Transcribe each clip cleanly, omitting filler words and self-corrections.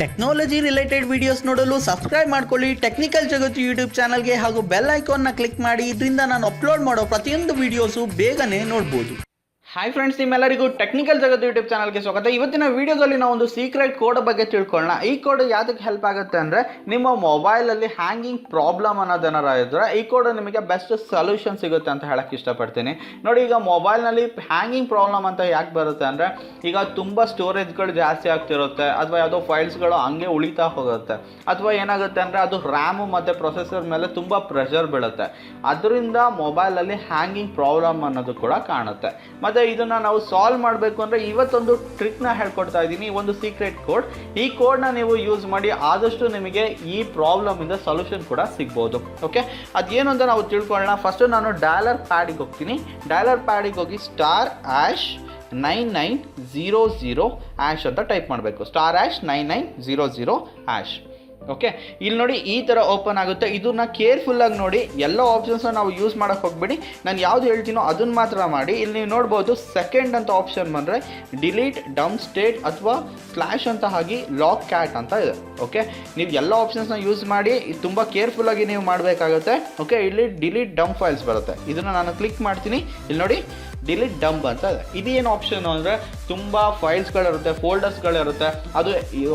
Technology related videos ನೋಡಲು subscribe ಮಾಡ್ಕೊಳ್ಳಿ technical ಜಗತ್ತು ಯೂಟ್ಯೂಬ್ ಚಾನಲ್ಗೆ ಹಾಗೂ ಬೆಲ್ ಐಕಾನ್ನ ಕ್ಲಿಕ್ ಮಾಡಿ. ಇದರಿಂದ ನಾನು ಅಪ್ಲೋಡ್ ಮಾಡೋ ಪ್ರತಿಯೊಂದು ವಿಡಿಯೋಸು ಬೇಗನೆ ನೋಡ್ಬೋದು. ಹಾಯ್ ಫ್ರೆಂಡ್ಸ್, ನಿಮ್ಮೆಲ್ಲರಿಗೂ ಟೆಕ್ನಿಕಲ್ ಜಗತ್ತು ಯೂಟ್ಯೂಬ್ ಚಾನಲ್ಗೆ ಸ್ವಾಗತ. ಇವತ್ತಿನ ವಿಡಿಯೋದಲ್ಲಿ ನಾವು ಒಂದು ಸೀಕ್ರೆಟ್ ಕೋಡ್ ಬಗ್ಗೆ ತಿಳ್ಕೊಳ್ಳೋಣ. ಈ ಕೋಡ್ ಯಾವ್ದಕ್ಕೆ ಹೆಲ್ಪ್ ಆಗುತ್ತೆ ಅಂದರೆ, ನಿಮ್ಮ ಮೊಬೈಲಲ್ಲಿ ಹ್ಯಾಂಗಿಂಗ್ ಪ್ರಾಬ್ಲಮ್ ಅನ್ನೋದೇನಾರ ಇದ್ದರೆ ಈ ಕೋಡ್ ನಿಮಗೆ ಬೆಸ್ಟ್ ಸೊಲ್ಯೂಷನ್ ಸಿಗುತ್ತೆ ಅಂತ ಹೇಳಕ್ಕೆ ಇಷ್ಟಪಡ್ತೀನಿ. ನೋಡಿ, ಈಗ ಮೊಬೈಲ್ನಲ್ಲಿ ಹ್ಯಾಂಗಿಂಗ್ ಪ್ರಾಬ್ಲಮ್ ಅಂತ ಯಾಕೆ ಬರುತ್ತೆ ಅಂದರೆ, ಈಗ ತುಂಬ ಸ್ಟೋರೇಜ್ಗಳು ಜಾಸ್ತಿ ಆಗ್ತಿರುತ್ತೆ, ಅಥವಾ ಯಾವುದೋ ಫೈಲ್ಸ್ಗಳು ಹಂಗೆ ಉಳಿತಾ ಹೋಗುತ್ತೆ, ಅಥವಾ ಏನಾಗುತ್ತೆ ಅಂದರೆ ಅದು ರ್ಯಾಮು ಮತ್ತು ಪ್ರೊಸೆಸರ್ ಮೇಲೆ ತುಂಬ ಪ್ರೆಷರ್ ಬೀಳುತ್ತೆ. ಅದರಿಂದ ಮೊಬೈಲಲ್ಲಿ ಹ್ಯಾಂಗಿಂಗ್ ಪ್ರಾಬ್ಲಮ್ ಅನ್ನೋದು ಕೂಡ ಕಾಣುತ್ತೆ. ಮತ್ತು ಇದನ್ನು ನಾವು ಸಾಲ್ವ್ ಮಾಡಬೇಕು ಅಂದರೆ ಇವತ್ತೊಂದು ಟ್ರಿಕ್ನ ಹೇಳ್ಕೊಡ್ತಾ ಇದ್ದೀನಿ, ಒಂದು ಸೀಕ್ರೆಟ್ ಕೋಡ್. ಈ ಕೋಡ್ನ ನೀವು ಯೂಸ್ ಮಾಡಿ ಆದಷ್ಟು ನಿಮಗೆ ಈ ಪ್ರಾಬ್ಲಮಿಂದ ಸೊಲ್ಯೂಷನ್ ಕೂಡ ಸಿಗ್ಬೋದು. ಓಕೆ, ಅದೇನು ಅಂತ ನಾವು ತಿಳ್ಕೊಳ್ಳೋಣ. ಫಸ್ಟು ನಾನು ಡಯಲರ್ ಪ್ಯಾಡಿಗೆ ಹೋಗ್ತೀನಿ. ಡಯಲರ್ ಪ್ಯಾಡಿಗೆ ಹೋಗಿ *9900# ಅಂತ ಟೈಪ್ ಮಾಡಬೇಕು. *9900#. ಓಕೆ, ಇಲ್ಲಿ ನೋಡಿ ಈ ಥರ ಓಪನ್ ಆಗುತ್ತೆ. ಇದನ್ನ ಕೇರ್ಫುಲ್ಲಾಗಿ ನೋಡಿ, ಎಲ್ಲ ಆಪ್ಷನ್ಸ್ನ ನಾವು ಯೂಸ್ ಮಾಡೋಕ್ಕೆ ಹೋಗ್ಬೇಡಿ. ನಾನು ಯಾವುದು ಹೇಳ್ತೀನೋ ಅದನ್ನು ಮಾತ್ರ ಮಾಡಿ. ಇಲ್ಲಿ ನೀವು ನೋಡ್ಬೋದು, ಸೆಕೆಂಡ್ ಅಂತ ಆಪ್ಷನ್ ಬಂದರೆ ಡಿಲೀಟ್ ಡಂಪ್ ಸ್ಟೇಟ್ ಅಥವಾ ಸ್ಲ್ಯಾಶ್ ಅಂತ ಆಗಿ ಲಾಕ್ ಕ್ಯಾಟ್ ಅಂತ ಇದೆ. ಓಕೆ, ನೀವು ಎಲ್ಲ ಆಪ್ಷನ್ಸ್ನ ಯೂಸ್ ಮಾಡಿ ತುಂಬ ಕೇರ್ಫುಲ್ಲಾಗಿ ನೀವು ಮಾಡಬೇಕಾಗುತ್ತೆ. ಓಕೆ, ಇಲ್ಲಿ ಡಿಲೀಟ್ ಡಂಪ್ ಫೈಲ್ಸ್ ಬರುತ್ತೆ. ಇದನ್ನು ನಾನು ಕ್ಲಿಕ್ ಮಾಡ್ತೀನಿ. ಇಲ್ಲಿ ನೋಡಿ ಡಿಲೀಟ್ ಡಂಪ್ ಅಂತ ಇದೆ. ಇದೇನು ಆಪ್ಷನ್ ಅಂದರೆ, ತುಂಬ ಫೈಲ್ಸ್ಗಳಿರುತ್ತೆ, ಫೋಲ್ಡರ್ಸ್ಗಳಿರುತ್ತೆ. ಅದು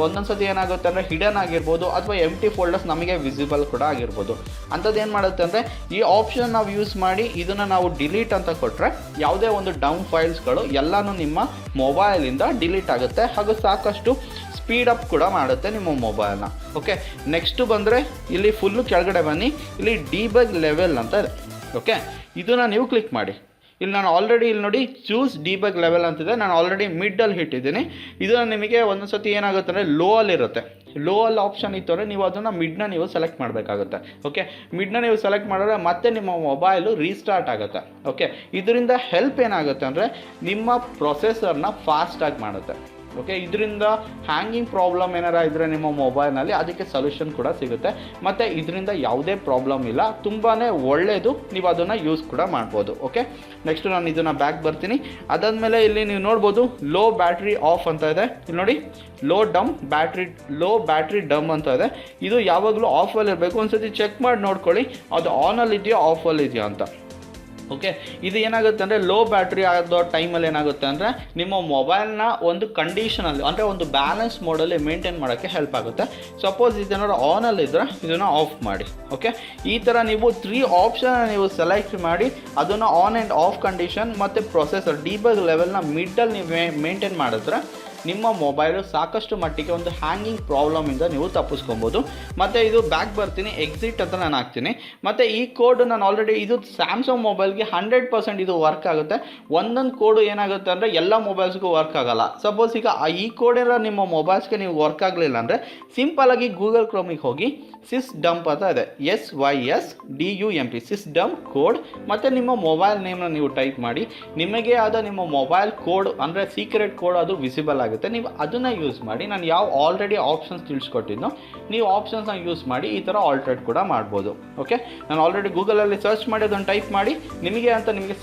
ಒಂದೊಂದು ಸತಿ ಏನಾಗುತ್ತೆ ಅಂದರೆ ಹಿಡನ್ ಆಗಿರ್ಬೋದು, ಅಥವಾ ಎಂಟಿ ಫೋಲ್ಡರ್ಸ್ ನಮಗೆ ವಿಸಿಬಲ್ ಕೂಡ ಆಗಿರ್ಬೋದು. ಅಂಥದ್ದು ಏನು ಮಾಡುತ್ತೆ ಅಂದರೆ, ಈ ಆಪ್ಷನ್ ನಾವು ಯೂಸ್ ಮಾಡಿ ಇದನ್ನು ನಾವು ಡಿಲೀಟ್ ಅಂತ ಕೊಟ್ಟರೆ ಯಾವುದೇ ಒಂದು ಡಂಪ್ ಫೈಲ್ಸ್ಗಳು ಎಲ್ಲನೂ ನಿಮ್ಮ ಮೊಬೈಲಿಂದ ಡಿಲೀಟ್ ಆಗುತ್ತೆ, ಹಾಗೂ ಸಾಕಷ್ಟು ಸ್ಪೀಡಪ್ ಕೂಡ ಮಾಡುತ್ತೆ ನಿಮ್ಮ ಮೊಬೈಲ್ನ. ಓಕೆ, ನೆಕ್ಸ್ಟು ಬಂದರೆ ಇಲ್ಲಿ ಫುಲ್ಲು ಕೆಳಗಡೆ ಬನ್ನಿ. ಇಲ್ಲಿ ಡಿಬಗ್ ಲೆವೆಲ್ ಅಂತ ಇದೆ. ಓಕೆ, ಇದನ್ನು ನೀವು ಕ್ಲಿಕ್ ಮಾಡಿ. ಇಲ್ಲಿ ನಾನು ಆಲ್ರೆಡಿ ಇಲ್ಲಿ ನೋಡಿ ಚೂಸ್ ಡಿಬಗ್ ಲೆವೆಲ್ ಅಂತಿದೆ. ನಾನು ಆಲ್ರೆಡಿ ಮಿಡ್ಡಲ್ಲಿ ಇಟ್ಟಿದ್ದೀನಿ. ಇದನ್ನು ನಿಮಗೆ ಒಂದೊಂದು ಸತಿ ಏನಾಗುತ್ತೆ ಅಂದರೆ ಲೋ ಅಲ್ಲಿರುತ್ತೆ. ಲೋ ಅಲ್ಲಿ ಆಪ್ಷನ್ ಇತ್ತು ಅಂದರೆ ನೀವು ಅದನ್ನು ಮಿಡ್ನ ನೀವು ಸೆಲೆಕ್ಟ್ ಮಾಡಬೇಕಾಗುತ್ತೆ. ಓಕೆ, ಮಿಡ್ನ ನೀವು ಸೆಲೆಕ್ಟ್ ಮಾಡಿದ್ರೆ ಮತ್ತೆ ನಿಮ್ಮ ಮೊಬೈಲು ರೀಸ್ಟಾರ್ಟ್ ಆಗುತ್ತೆ. ಓಕೆ, ಇದರಿಂದ ಹೆಲ್ಪ್ ಏನಾಗುತ್ತೆ ಅಂದರೆ ನಿಮ್ಮ ಪ್ರೊಸೆಸರ್ನ ಫಾಸ್ಟಾಗಿ ಮಾಡುತ್ತೆ. ಓಕೆ, ಇದರಿಂದ ಹ್ಯಾಂಗಿಂಗ್ ಪ್ರಾಬ್ಲಮ್ ಏನಾರ ಇದ್ದರೆ ನಿಮ್ಮ ಮೊಬೈಲ್ನಲ್ಲಿ ಅದಕ್ಕೆ ಸೊಲ್ಯೂಷನ್ ಕೂಡ ಸಿಗುತ್ತೆ. ಮತ್ತು ಇದರಿಂದ ಯಾವುದೇ ಪ್ರಾಬ್ಲಮ್ ಇಲ್ಲ, ತುಂಬಾ ಒಳ್ಳೆಯದು. ನೀವು ಅದನ್ನು ಯೂಸ್ ಕೂಡ ಮಾಡ್ಬೋದು. ಓಕೆ, ನೆಕ್ಸ್ಟ್ ನಾನು ಇದನ್ನು ಬ್ಯಾಕ್ ಬರ್ತೀನಿ. ಅದಾದಮೇಲೆ ಇಲ್ಲಿ ನೀವು ನೋಡ್ಬೋದು ಲೋ ಬ್ಯಾಟ್ರಿ ಆಫ್ ಅಂತ ಇದೆ. ಇಲ್ಲಿ ನೋಡಿ ಲೋ ಬ್ಯಾಟ್ರಿ ಡಮ್ ಅಂತ ಇದೆ. ಇದು ಯಾವಾಗಲೂ ಆಫಲ್ಲಿ ಇರಬೇಕು. ಒಂದ್ಸತಿ ಚೆಕ್ ಮಾಡಿ ನೋಡ್ಕೊಳ್ಳಿ, ಅದು ಆನಲ್ಲಿ ಇದೆಯೋ ಆಫಲ್ಲಿ ಇದೆಯಾ ಅಂತ. ಓಕೆ, ಇದು ಏನಾಗುತ್ತೆ ಅಂದರೆ ಲೋ ಬ್ಯಾಟ್ರಿ ಆಗೋ ಟೈಮಲ್ಲಿ ಏನಾಗುತ್ತೆ ಅಂದರೆ ನಿಮ್ಮ ಮೊಬೈಲ್ನ ಒಂದು ಕಂಡೀಷನಲ್ಲಿ, ಅಂದರೆ ಒಂದು ಬ್ಯಾಲೆನ್ಸ್ ಮೋಡಲ್ಲಿ ಮೇಂಟೈನ್ ಮಾಡೋಕ್ಕೆ ಹೆಲ್ಪ್ ಆಗುತ್ತೆ. ಸಪೋಸ್ ಇದನ್ನು ಆನಲ್ಲಿದ್ದರೆ ಇದನ್ನು ಆಫ್ ಮಾಡಿ. ಓಕೆ, ಈ ಥರ ನೀವು 3 ಆಪ್ಷನ್ ನೀವು ಸೆಲೆಕ್ಟ್ ಮಾಡಿ ಅದನ್ನು ಆನ್ ಆ್ಯಂಡ್ ಆಫ್ ಕಂಡೀಷನ್ ಮತ್ತು ಪ್ರೊಸೆಸರ್ ಡಿಬಗ್ ಲೆವೆಲ್ನ ಮಿಡ್ಡಲ್ಲಿ ನೀವು ಮೇಂಟೈನ್ ಮಾಡಿದ್ರೆ ನಿಮ್ಮ ಮೊಬೈಲು ಸಾಕಷ್ಟು ಮಟ್ಟಿಗೆ ಒಂದು ಹ್ಯಾಂಗಿಂಗ್ ಪ್ರಾಬ್ಲಮಿಂದ ನೀವು ತಪ್ಪಿಸ್ಕೊಬೋದು. ಮತ್ತು ಇದು ಬ್ಯಾಕ್ ಬರ್ತೀನಿ, ಎಕ್ಸಿಟ್ ಅಂತ ನಾನು ಹಾಕ್ತೀನಿ. ಮತ್ತು ಈ ಕೋಡ್ ನಾನು ಆಲ್ರೆಡಿ, ಇದು ಸ್ಯಾಮ್ಸಂಗ್ ಮೊಬೈಲ್ಗೆ 100% ಇದು ವರ್ಕ್ ಆಗುತ್ತೆ. ಒಂದೊಂದು ಕೋಡು ಏನಾಗುತ್ತೆ ಅಂದರೆ ಎಲ್ಲ ಮೊಬೈಲ್ಸ್ಗೂ ವರ್ಕ್ ಆಗೋಲ್ಲ. ಸಪೋಸ್ ಈಗ ಈ ಕೋಡೆಲ್ಲ ನಿಮ್ಮ ಮೊಬೈಲ್ಸ್ಗೆ ನೀವು ವರ್ಕ್ ಆಗಲಿಲ್ಲ ಅಂದರೆ ಸಿಂಪಲಾಗಿ ಗೂಗಲ್ ಕ್ರೋಮಿಗೆ ಹೋಗಿ ಸಿಸ್ ಡಂಪ್ ಅಂತ ಇದೆ, SYSDUMP ಸಿಸ್ ಡಂಪ್ ಕೋಡ್, ಮತ್ತು ನಿಮ್ಮ ಮೊಬೈಲ್ ನೇಮ್ನ ನೀವು ಟೈಪ್ ಮಾಡಿ. ನಿಮಗೆ ಆದ ನಿಮ್ಮ ಮೊಬೈಲ್ ಕೋಡ್ ಅಂದರೆ ಸೀಕ್ರೆಟ್ ಕೋಡ್ ಅದು ವಿಸಿಬಲ್ ಆಗುತ್ತೆ. ನೀವು ಅದನ್ನು ಯೂಸ್ ಮಾಡಿ. ನಾನು ಯಾವ ಆಲ್ರೆಡಿ ಆಪ್ಷನ್ಸ್ ತಿಳಿಸ್ಕೊಟ್ಟಿದ್ನೋ ನೀವು ಆಪ್ಷನ್ಸ್ನ ಯೂಸ್ ಮಾಡಿ ಈ ಥರ ಆಲ್ಟ್ರೇಟ್ ಕೂಡ ಮಾಡ್ಬೋದು. ಓಕೆ, ನಾನು ಆಲ್ರೆಡಿ ಗೂಗಲಲ್ಲಿ ಸರ್ಚ್ ಮಾಡಿ ಅದನ್ನು ಟೈಪ್ ಮಾಡಿ ನಿಮಗೆ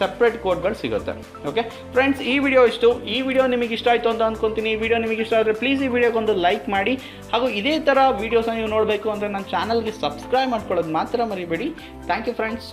ಸಪ್ರೇಟ್ ಕೋಡ್ಗಳು ಸಿಗುತ್ತೆ. ಓಕೆ ಫ್ರೆಂಡ್ಸ್, ಈ ವಿಡಿಯೋ ನಿಮಗೆ ಇಷ್ಟ ಆಯಿತು ಅಂತ ಅಂದ್ಕೊತೀನಿ. ಈ ವಿಡಿಯೋ ನಿಮಗೆ ಇಷ್ಟ ಆದರೆ ಪ್ಲೀಸ್ ಈ ವಿಡಿಯೋಗೊಂದು ಲೈಕ್ ಮಾಡಿ, ಹಾಗೂ ಇದೇ ಥರ ವೀಡಿಯೋಸ್ನ ನೀವು ನೋಡಬೇಕು ಅಂದರೆ ನನ್ನ ಚಾನಲ್ಗೆ ಸಬ್ಸ್ಕ್ರೈಬ್ ಮಾಡ್ಕೊಳ್ಳೋದು ಮಾತ್ರ ಮರಿಬೇಡಿ. Thank you friends.